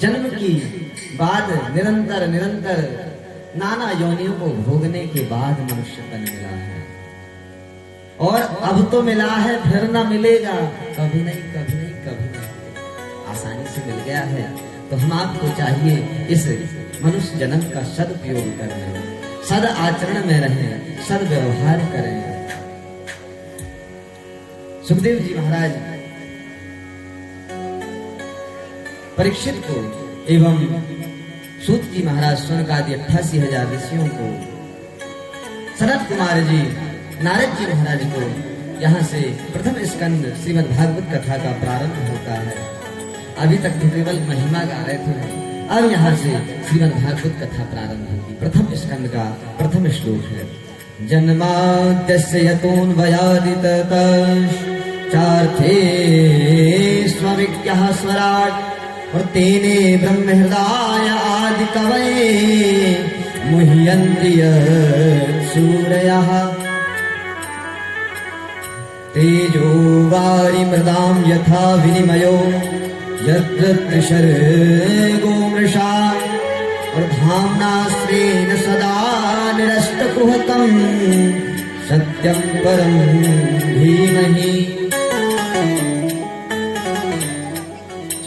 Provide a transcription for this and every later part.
जन्म की बाद निरंतर निरंतर नाना योनियों को भोगने के बाद मनुष्य तन मिला है, और अब तो मिला है फिर ना मिलेगा, कभी नहीं कभी नहीं कभी नहीं, आसानी से मिल गया है। तो हम आपको चाहिए इस मनुष्य जन्म का सदुपयोग करें, सद आचरण में रहें, सद व्यवहार करें। सुखदेव जी महाराज परीक्षित को एवं सूत जी महाराज सुनक आदि 88,000 ऋषियों को, सनत कुमार जी नारद जी महाराज को यहाँ से प्रथम स्कंद श्रीमद् भागवत कथा का प्रारंभ होता है। अभी तक तो केवल महिमा गा रहे थे, अब यहाँ से श्रीमद् भागवत कथा प्रारंभ होगी। प्रथम स्कंद का प्रथम श्लोक है, जन्माद्यस्य यतोऽन्वयादिततः चार्थे स्वविज्ञः स्वराट् और तेने ब्रह्म हृदय आदि कवये मुह्यन्ति सूरयः तेजो वारिमृदां यथा विनिमयो यत्र त्रिशर्गो मृषा और धाम्ना स्वेन सदा निरस्तकुहकं सत्यं परं धीमहि।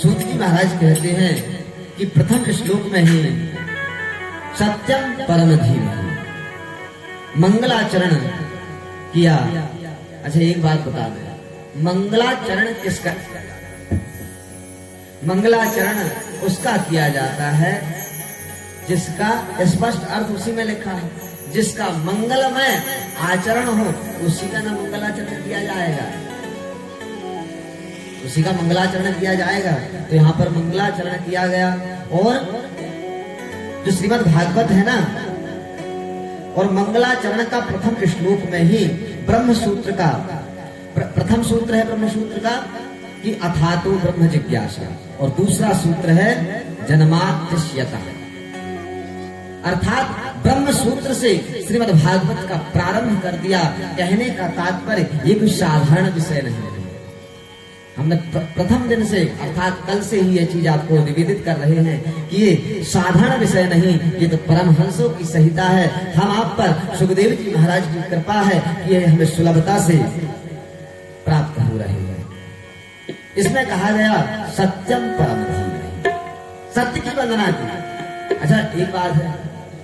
सूत जी महाराज कहते हैं कि प्रथम श्लोक में ही सत्यम परम धीमहि मंगलाचरण किया। अच्छा एक बात बता दें, मंगलाचरण किसका? मंगलाचरण उसका किया जाता है जिसका स्पष्ट अर्थ उसी में लिखा है, जिसका मंगलमय आचरण हो उसी का ना मंगलाचरण किया जाएगा, उसी का मंगलाचरण किया जाएगा। तो यहाँ पर मंगलाचरण किया गया। और जो श्रीमद् भागवत है ना, और मंगलाचरण का प्रथम श्लोक में ही ब्रह्म सूत्र का प्रथम सूत्र है, ब्रह्म सूत्र का कि अथातो ब्रह्म जिज्ञासा, और दूसरा सूत्र है जन्माद्यस्यतः, अर्थात ब्रह्म सूत्र से श्रीमद् भागवत का प्रारंभ कर दिया। कहने का तात्पर्य ये कोई साधारण विषय नहीं है। हमने प्रथम दिन से अर्थात कल से ही ये चीज आपको निवेदित कर रहे हैं कि ये साधारण विषय नहीं, ये तो परमहंसों की संहिता है। हम आप पर सुखदेव जी महाराज की कृपा है कि ये हमें सुलभता से प्राप्त हो रही है। इसमें कहा गया सत्यम परम धीमहि, सत्य की वंदना की। अच्छा एक बात है,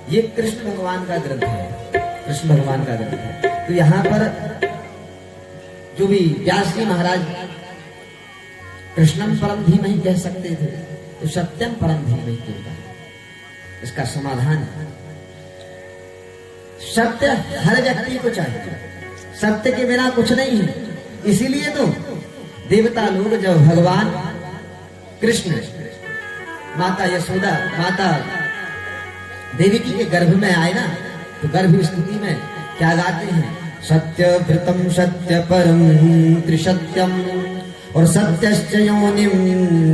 ये कृष्ण भगवान का ग्रंथ है, कृष्ण भगवान का ग्रंथ है। तो यहाँ पर जो भी व्यास जी महाराज कृष्णम परम धीमहि कह सकते थे, तो सत्यम परम धीमहि क्यों कहा? इसका समाधान है, सत्य हर व्यक्ति को चाहिए, सत्य के बिना कुछ नहीं है। इसीलिए तो देवता लोग जब भगवान कृष्ण माता यशोदा माता देवकी के गर्भ में आए ना, तो गर्भ स्तुति में क्या गाते हैं? सत्य वृतम सत्य परम त्रिसत्यम और सत्यश्च योनिम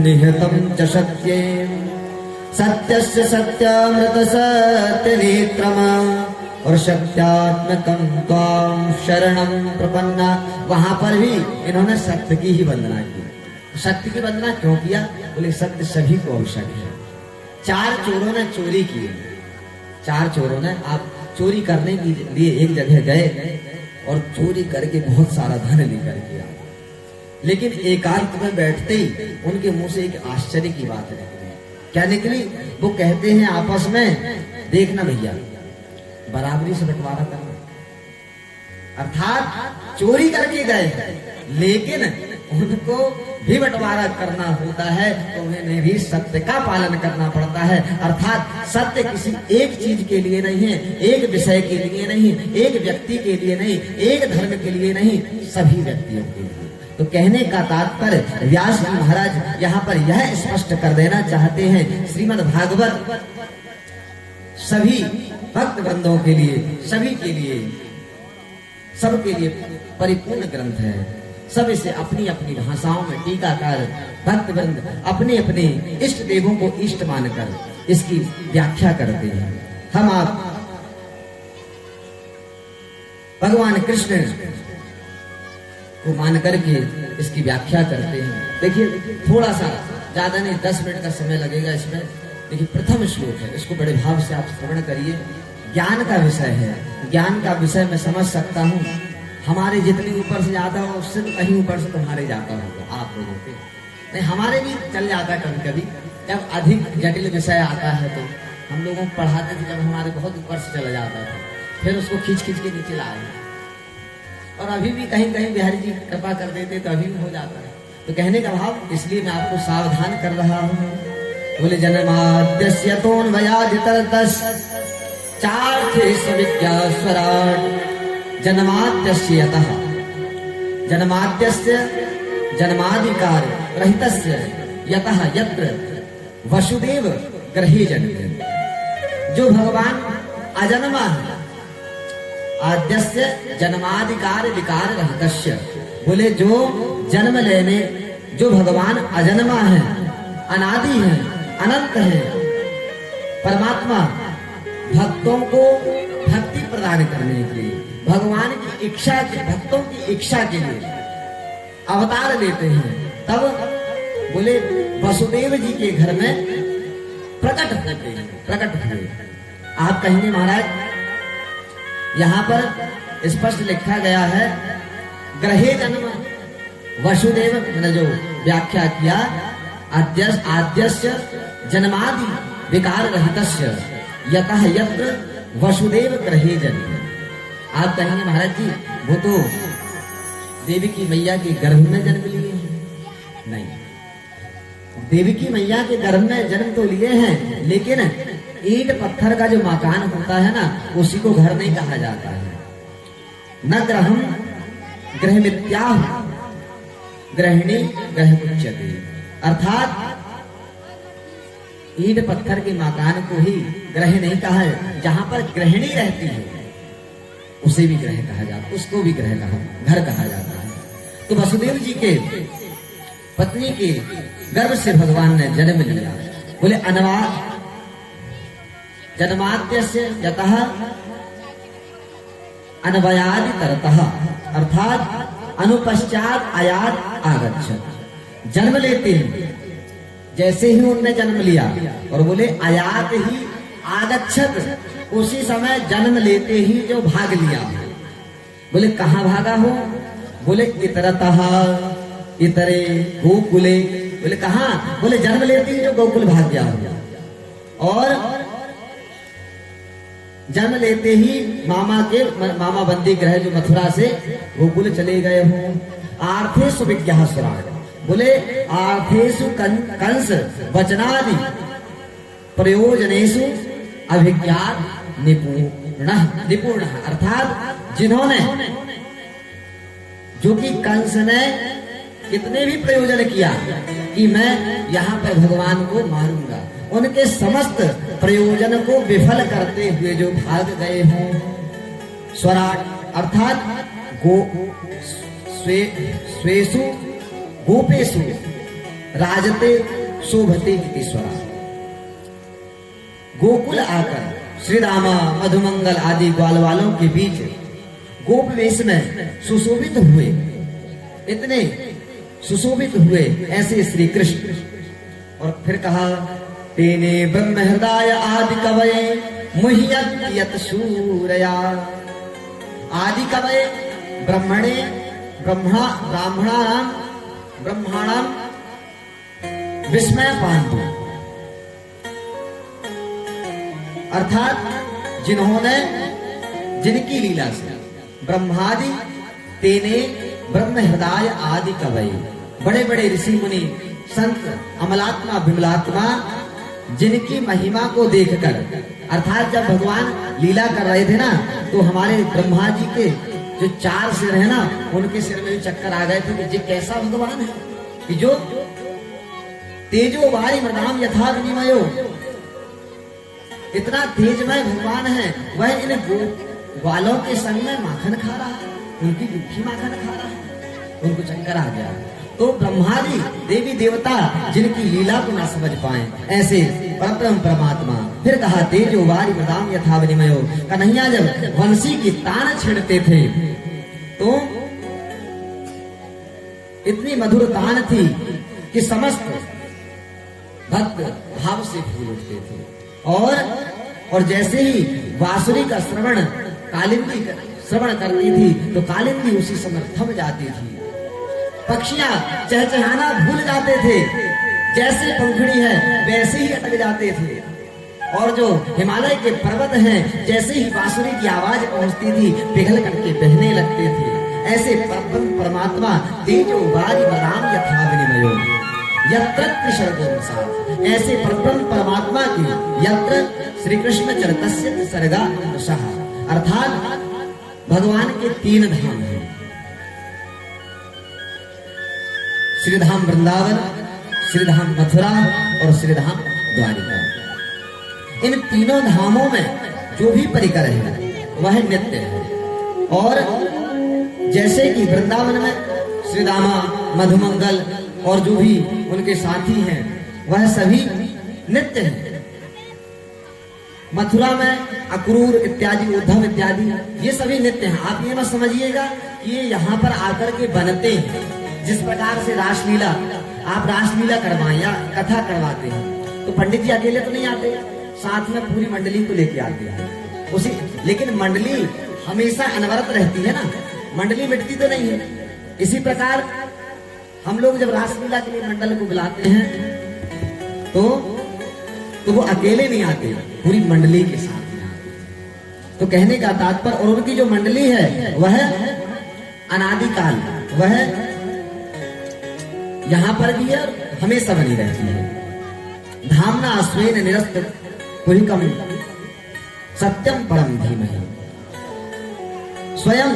निहतम च सत्ये सत्यस्य सत्यामृत सत्य नेत्रम और सत्यात्मकं त्वां शरणं प्रपन्ना। वहां पर भी इन्होंने सत्य की ही वंदना की। सत्य की वंदना क्यों किया? बोले सत्य सभी को आवश्यक है। 4 चोरों ने चोरी की, 4 चोरों ने आप चोरी करने के लिए एक जगह गए और चोरी करके बहुत सारा धन लेकर के आए, लेकिन एकांत में बैठते ही उनके मुंह से एक आश्चर्य की बात निकली। क्या निकली? वो कहते हैं आपस में, देखना भैया बराबरी से बंटवारा करना, अर्थात चोरी करके गए लेकिन उनको भी बंटवारा करना होता है, तो उन्हें भी सत्य का पालन करना पड़ता है। अर्थात सत्य किसी एक चीज के लिए नहीं है, एक विषय के लिए नहीं, एक व्यक्ति के लिए नहीं, एक धर्म के लिए नहीं, सभी व्यक्तियों के लिए। तो कहने का तात्पर्य व्यास जी महाराज यहाँ पर यह स्पष्ट कर देना चाहते हैं, श्रीमद् भागवत सभी भक्त वृंदों के लिए, सभी के लिए, सबके लिए परिपूर्ण ग्रंथ है। सब इसे अपनी अपनी भाषाओं में टीकाकार भक्त वृंद अपने अपने इष्ट देवों को इष्ट मानकर इसकी व्याख्या करते हैं। हम आप भगवान कृष्ण को मान करके इसकी व्याख्या करते हैं। देखिए थोड़ा सा ज्यादा नहीं 10 मिनट का समय लगेगा इसमें। देखिए प्रथम श्लोक है, इसको बड़े भाव से आप श्रवण करिए। ज्ञान का विषय है, ज्ञान का विषय मैं समझ सकता हूँ। हमारे जितने ऊपर से जाता हो उससे तो कहीं ऊपर से तुम्हारे जाता होगा आप लोगों के, नहीं हमारे भी चल जाता है कभी कभी। जब अधिक जटिल विषय आता है तो हम लोगों को पढ़ाते थे, जब हमारे बहुत ऊपर से चला जाता था फिर उसको खींच खींच के नीचे लाए। और अभी भी कहीं कहीं बिहारी जी कृपा कर देते तो अभी भी हो जाता है। तो कहने का भाव, इसलिए मैं आपको सावधान कर रहा हूँ। बोले जन्माद्यस्य तोन्मयादितरतस् चार्थेषु विद्यास्वराट् जन्माद्यस्य यतः जन्माद्यस्य जन्माधिकार रहितस्य यतः यत्र वसुदेव गृहे जन्मे। जो भगवान अजन्मा है, आद्यस्य जन्माधिकार विकार रहितस्य, बोले जो जन्म लेने, जो भगवान अजन्मा है, अनादि है, अनंत है, परमात्मा भक्तों को भक्ति प्रदान करने के लिए, भगवान की इच्छा के, भक्तों की इच्छा के लिए अवतार लेते हैं। तब बोले वसुदेव जी के घर में प्रकट होते हैं, प्रकट हुए। आप कहेंगे महाराज यहाँ पर स्पष्ट लिखा गया है गृहे जन्म, वसुदेव ने जो व्याख्या किया आद्यस्य जन्मादि विकार रहितस्य यतः यत्र वसुदेव गृहे जन्म। आप कहेंगे महाराज जी वो तो देवी की मैया के गर्भ में जन्म लिए हैं। नहीं, देवी की मैया के गर्भ में जन्म तो लिए हैं, लेकिन ईंट पत्थर का जो मकान होता है ना, उसी को घर नहीं कहा जाता है। न ग्रहम ग्रह मित्या गृहिणी ग्रह उच्यते, अर्थात ईंट पत्थर के मकान को ही ग्रह नहीं कहा है। जहां पर गृहिणी रहती है उसे भी ग्रह कहा जाता है, उसको भी ग्रह कहा, घर कहा जाता है। तो वसुदेव जी के पत्नी के गर्भ से भगवान ने जन्म लिया। बोले जन्माद्यस्य यतः अन्वयादि तरतः, अर्थात अनुपश्चात आयात आगच्छत्। जन्म लेते हैं, जैसे ही उनने जन्म लिया, और बोले आयात ही आगच्छत्, उसी समय जन्म लेते ही जो भाग लिया। बोले कहाँ भागा हो? बोले इतरतः, इतरे गोकुले। बोले कहाँ? बोले जन्म लेते ही जो गोकुल भाग गया हो, और जन्म लेते ही मामा बंदी ग्रह जो मथुरा से गोकुल चले गए हो। आर्थेषु विज्ञास्वराट्, बोले आर्थेषु कंस वचनादि प्रयोजनेषु अभिज्ञात निपुण, अर्थात जिन्होंने, जो कि कंस ने कितने भी प्रयोजन किया कि मैं यहाँ पर भगवान को मारूंगा, उनके समस्त प्रयोजन को विफल करते हुए जो भाग गए हों। स्वराट अर्थात स्वेषु गोपेषु राजते शोभते इति स्वराट। गोकुल आकर श्री रामा मधुमंगल आदि ग्वाल वालों के बीच गोप वेश में सुशोभित हुए, इतने सुशोभित हुए ऐसे श्री कृष्ण। और फिर कहा तेने ब्रह्म हृदय आदि कवये मुह्यत सूरया। आदि कवये ब्रह्मणे ब्रह्माणाम विस्मय पांतु, अर्थात जिन्होंने, जिनकी लीला से ब्रह्मादि तेने ब्रह्म हृदय आदि कवये, बड़े बड़े ऋषि मुनि संत अमलात्मा विमलात्मा, जिनकी महिमा को देखकर, अर्थात जब भगवान लीला कर रहे थे ना, तो हमारे ब्रह्मा जी के जो 4 सिर है ना, उनके सिर में भी चक्कर आ गए थे कि ये कैसा भगवान है कि जो तेजो वारी मृदाम यथा विनिमयो, इतना तेजमय भगवान है, वह इन ग्वालों के संग में माखन खा रहा है, उनकी गुत्थी माखन खा रहा है, उनको चक्कर आ गया। तो ब्रह्मादि देवी देवता जिनकी लीला को ना समझ पाए, ऐसे परम परमात्मा। फिर कहा तेजो वारी मृदाम यथा विनिमयो। कन्हैया जब वंशी की तान छेड़ते थे तो इतनी मधुर तान थी कि समस्त भक्त भाव से फूल उठते थे। और जैसे ही बांसुरी का श्रवण कालिंदी श्रवण करती थी तो कालिंदी उसी समय थम जाती थी। पक्षियां चहचहाना भूल जाते थे, जैसे पंखुड़ी है वैसे ही अटक जाते थे। और जो हिमालय के पर्वत हैं जैसे ही बांसुरी की आवाज पहुंचती थी पिघल करके बहने लगते थे। ऐसे परमात्मा तेजो वारी बदाम यथा विनिमयो यत्र कृष्ण गोसार, ऐसे परमात्मा की यत्र श्री कृष्ण चरितस्य सर्गा अनुशः, अर्थात भगवान के 3 धाम हैं, श्रीधाम वृंदावन, श्रीधाम मथुरा और श्रीधाम द्वारिका। इन तीनों धामों में जो भी परिकर है वह नित्य है। और जैसे कि वृंदावन में श्रीदामा, मधुमंगल और जो भी उनके साथी हैं वह सभी नित्य हैं। मथुरा में अक्रूर इत्यादि, उद्धव इत्यादि ये सभी नित्य हैं। आप ये मत समझिएगा कि ये यहाँ पर आकर के बनते हैं। जिस प्रकार से रासलीला, आप रासलीला करवाएं या कथा करवाते हैं तो पंडित जी अकेले तो नहीं आते, साथ में पूरी मंडली को लेके आते हैं उसी। लेकिन मंडली हमेशा अनवरत रहती है ना, मंडली मिटती तो नहीं है। इसी प्रकार हम लोग जब रासलीला के लिए मंडल को बुलाते हैं तो वो अकेले नहीं आते, पूरी मंडली के साथ में आते। तो कहने का तात्पर्य, और उनकी जो मंडली है वह अनादिकाल, वह यहाँ पर भी है, हमेशा बनी रहती है। धामना अश्वेन निरस्त कुहिकम सत्यम परम धीमहि, स्वयं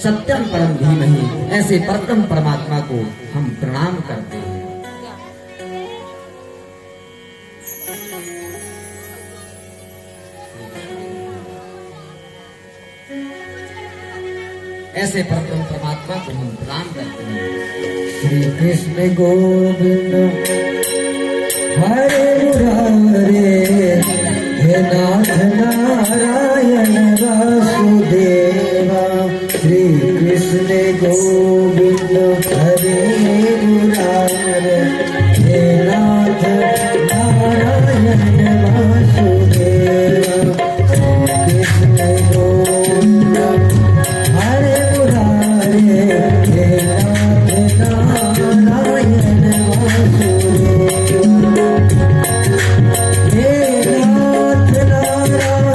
सत्यम परम धीमहि, ऐसे परम परमात्मा को हम प्रणाम करते हैं। ऐसे परम परमात्मा को हम प्रणाम करते हैं। श्री कृष्ण गोविंद हरे मुरारे, हे नाथ नारायण वासुदेवा। श्री कृष्ण गोविंद हरे मुरारे, हे नाथ नारायण वासुदेवा। श्री कृष्ण गोविंद हरे मुरारे, हे नाथ नारायण वासुदेवा। हे नाथ नारायण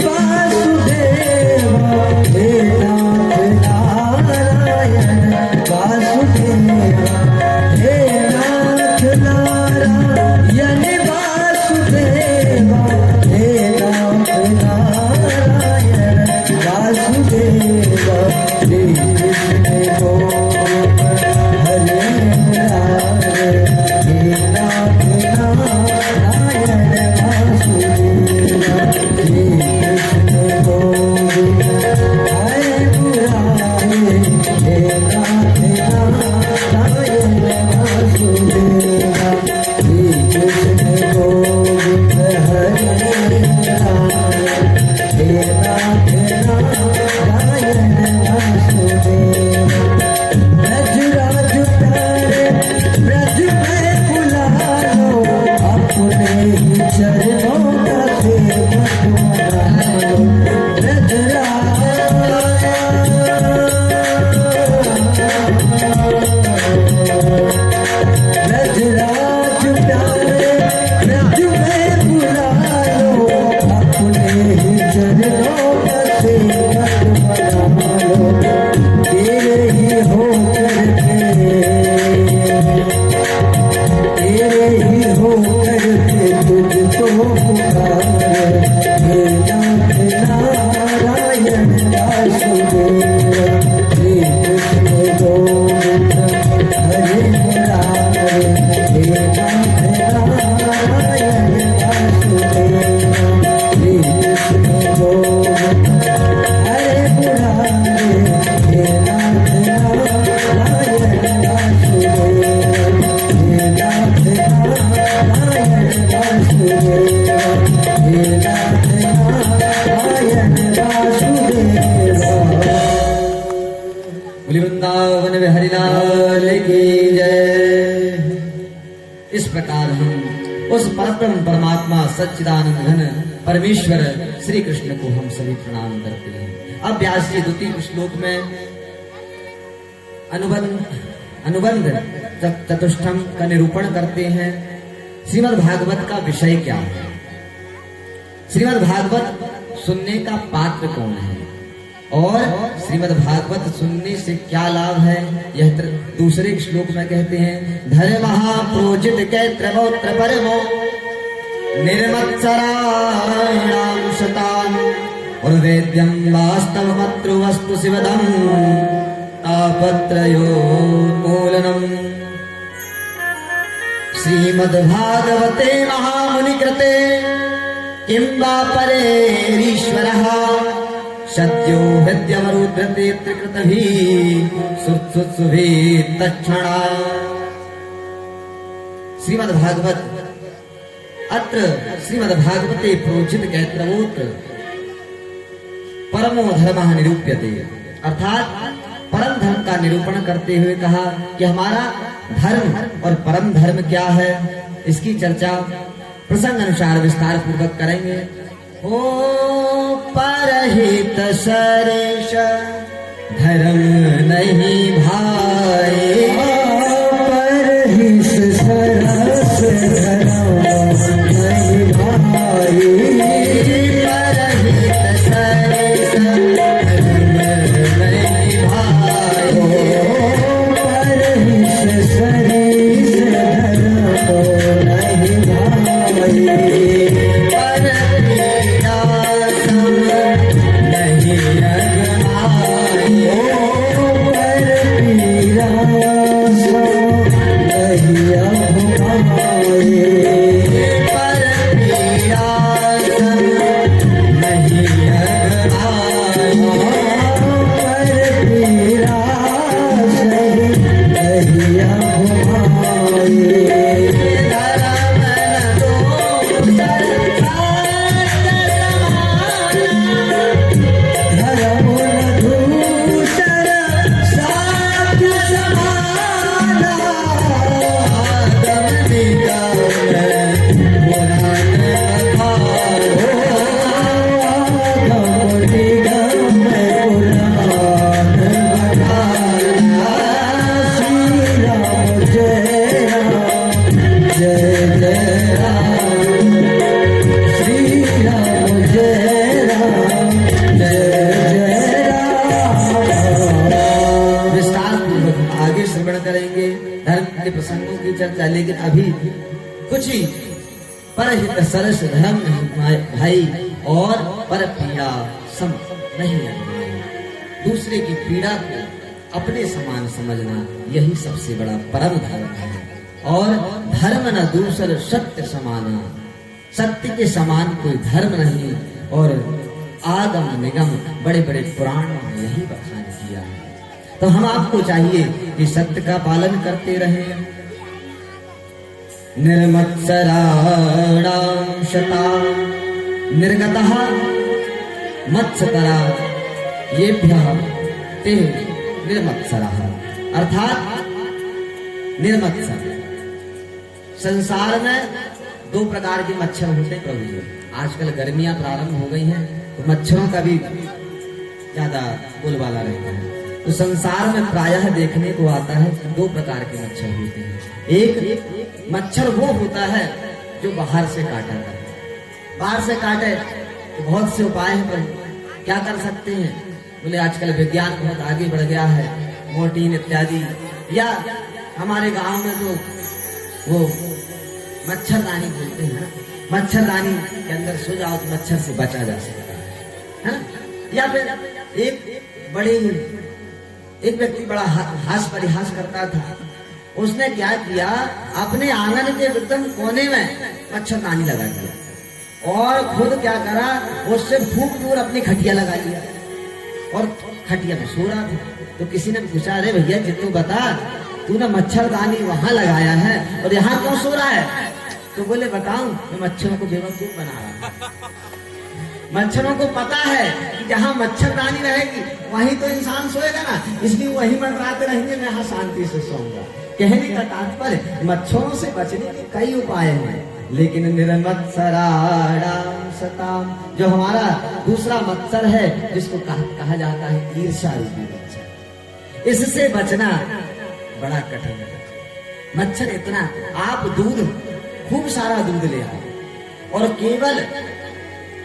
वासुदेवा, हे नाथ नारायण वासुदेवा। हे नाथ नारायण वासुदेवा, हे नाथ नारायण वासुदेवा। श्री कृष्ण गोविंद हरे मुरारे, हे नाथ नारायण वासुदेवा। श्री कृष्ण गोविंद हरे मुरारे, हे नाथ नारायण वासुदेवा। श्री कृष्ण गोविंद हरे मुरारे, हे नाथ नारायण वासुदेवा। ब्रज राज प्यारे ब्रज में बुला लो, अपने ही चरणों का सेवक बना लो। ब्रज राज प्यारे ब्रज में बुला लो, अपने ही चरणों का सेवक बना लो। तेरे ही हो करके, तेरे ही हो करके तुझको पुकारे। हे नाथ नारायण वासुदेवा। श्री कृष्ण गोविंद हरे मुरारे, हे नाथ नारायण वासुदेवा। श्री कृष्ण गोविंद हरे मुरारे, हे नाथ नारायण वासुदेवा। हे नाथ इस प्रकार हम उस परम परमात्मा सच्चिदानंद घन परमेश्वर श्री कृष्ण को हम सभी प्रणाम करते हैं। अब व्यास जी द्वितीय श्लोक में अनुबंध चतुष्टयम का निरूपण करते हैं। श्रीमद् भागवत का विषय क्या है, श्रीमद् भागवत सुनने का पात्र कौन है और श्रीमद् भागवत सुनने से क्या लाभ है, यह दूसरे श्लोक में कहते हैं। धर्मः प्रोजित कैत्रवोत्र परमो निर्मत्सराणां शतान् और वेद्यं वास्तवमत्र वस्तु शिवदं तापत्रयोन्मूलनम्। श्रीमद्भागवते महामुनिकृते किं वा परेरीश्वरः सद्यो हृद्यवरुध्यते त्रिकृतभिः सुत्सुत्सुभिः तत्क्षणा। श्रीमद्भागवत अत्र श्रीमद्भागवते प्रोचित कैत्रवोत्र परमो धर्मः निरूप्यते, अर्थात परम धर्म का निरूपण करते हुए कहा कि हमारा धर्म और परम धर्म क्या है, इसकी चर्चा प्रसंग अनुसार विस्तार पूर्वक करेंगे। ओ परहित सरेश धर्म नहीं भाई, परहित सरस धर्म नहीं भाई, परहित सरेश धर्म नहीं भाई, परहित सरेस धर्म नहीं भाई, प्रसंगों की चर्चा, लेकिन अभी कुछ ही परहित सरस धर्म नहीं भाई और पर पीड़ा सम नहीं अनुभवाई। दूसरे की पीड़ा को अपने समान समझना यही सबसे बड़ा परम धर्म है। और धर्म न दूसर सत्य समाना, सत्य के समान कोई धर्म नहीं। और आगम निगम बड़े बड़े पुराणों में यही बखान किया है। तो हम आपको चाहिए कि सत्य का पालन करते रहें। निर्मत्सराणां शतां निर्गतः मत्सरा येभ्यः ते निर्मत्सरः, अर्थात निर्मत्सर। संसार में दो प्रकार के मच्छर होते हैं प्रभु जी। आजकल गर्मियां प्रारंभ हो गई हैं तो मच्छरों का भी ज्यादा बोलबाला रहता है। तो संसार में प्रायः देखने को आता है कि दो प्रकार के मच्छर होते हैं। एक मच्छर वो होता है जो बाहर से काटा करता है। बाहर से काटे तो बहुत से उपाय हैं, पर क्या कर सकते हैं? बोले आजकल विज्ञान बहुत आगे बढ़ गया है, मोर्टीन इत्यादि, या हमारे गांव में तो वो मच्छरदानी बोलते हैं, मच्छरदानी के अंदर सो जाओ तो मच्छर से बचा जा सकता है। या फिर एक व्यक्ति बड़ा हास परिहास करता था। उसने क्या किया, अपने आंगन के एकदम कोने में मच्छरदानी लगा दिया और खुद क्या करा, उससे फूक दूर अपनी खटिया लगा लिया और खटिया में सो रहा था। तो किसी ने पूछा, अरे भैया जितू बता, तूने मच्छरदानी वहां लगाया है और यहाँ क्यों सो रहा है? तो बोले बताऊं, मैं मच्छरों को बेवकूफ बना रहा हूं। मच्छरों को पता है कि जहाँ मच्छरदानी रहेगी वहीं तो इंसान सोएगा ना, इसलिए वहीं मंडराते रहेंगे, मैं यहाँ शांति से सोऊंगा। कहने का तात्पर्य मच्छरों से बचने के कई उपाय हैं, लेकिन निर्मत्सराणाम सताम, जो हमारा दूसरा मत्सर है जिसको कहा जाता है ईर्ष्या रूपी मच्छर, इससे बचना बड़ा कठिन है। मच्छर इतना, आप दूध खूब सारा दूध ले आओ और केवल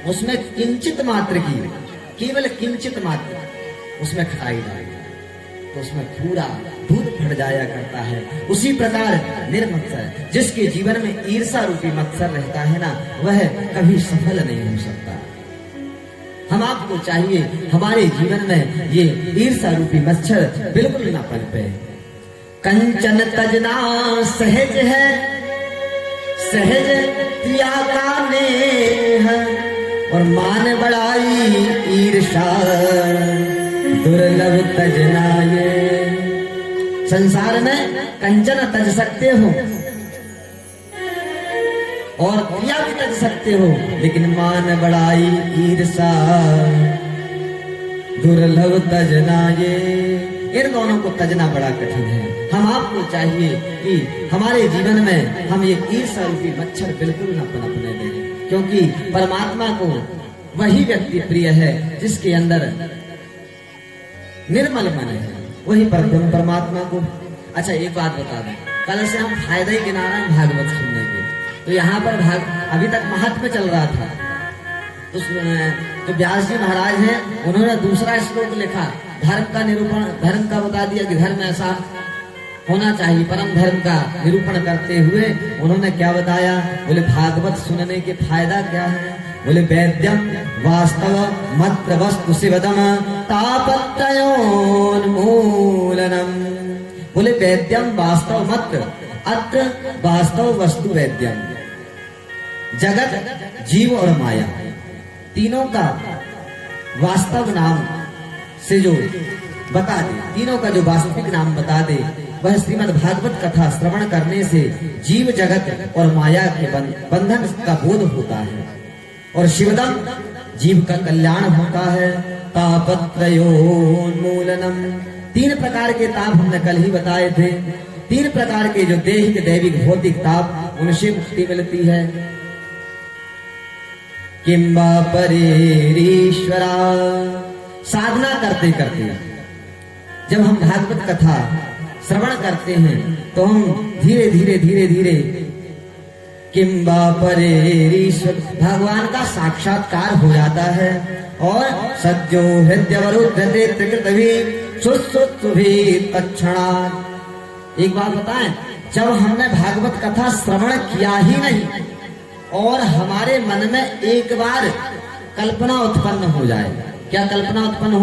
उसमें किंचित मात्र की, केवल किंचित मात्र उसमें खटाई डाल, तो उसमें पूरा दूध फट जाया करता है। उसी प्रकार निर्मत्सर, जिसके जीवन में ईर्ष्या रूपी मत्सर रहता है ना, वह कभी सफल नहीं हो सकता। हम आपको चाहिए हमारे जीवन में ये ईर्ष्या रूपी मच्छर बिल्कुल ना पनपे। कंचन तजना सहज है, सहज त्याग का नेह, और मान बड़ाई ईर्षा दुर्लभ तजना। ये संसार में कंचन तज सकते हो और क्रिया भी तज सकते हो, लेकिन मान बड़ाई ईर्षा दुर्लभ तजना, ये इन दोनों को तजना बड़ा कठिन है। हम आपको चाहिए कि हमारे जीवन में हम ये ईर्षा रूपी मच्छर बिल्कुल न पनपने दें, क्योंकि परमात्मा को वही व्यक्ति प्रिय है जिसके अंदर निर्मल मन है, वही परमात्मा को। अच्छा एक बात बता दें, कल से हम फायदा ही गिना रहे हैं भागवत सुनने के, तो यहाँ पर अभी तक महात्म्य चल रहा था, तो व्यास जी महाराज हैं, उन्होंने दूसरा श्लोक लिखा, धर्म का निरूपण, धर्म का बता दिया कि धर्म ऐसा होना चाहिए, परम धर्म का निरूपण करते हुए उन्होंने क्या बताया, बोले भागवत सुनने के फायदा क्या है, बोले वैद्यम वास्तव मत्र वस्तु शिवदम तापत्रयोन्मूलनम। बोले वैद्यम वास्तव मत्र, अत्र वास्तव वस्तु वैद्यम, जगत जीव और माया तीनों का वास्तव नाम से जो बता दे, तीनों का जो वास्तविक नाम बता दे, वह श्रीमद् भागवत कथा श्रवण करने से जीव जगत और माया के बंधन का बोध होता है, और शिवदम जीव का कल्याण होता है, तापत्रयोन्मूलनम। 3 प्रकार के ताप हमने कल ही बताए थे, 3 प्रकार के जो दैहिक दैविक भौतिक ताप, उनसे मुक्ति मिलती है। किंबा परेरीश्वरा, साधना करते करते जब हम भागवत कथा श्रवण करते हैं तो हम धीरे धीरे धीरे धीरे किंबा परेरीश्वर, भगवान का साक्षात्कार हो जाता है, और सद्यो हृदयवरुद्धते त्रिकृतभी सुसुत्सुभी तत्क्षणात्। एक बात बताएं, जब हमने भागवत कथा श्रवण किया ही नहीं और हमारे मन में एक बार कल्पना उत्पन्न हो जाए, क्या कल्पना उत्पन्न हो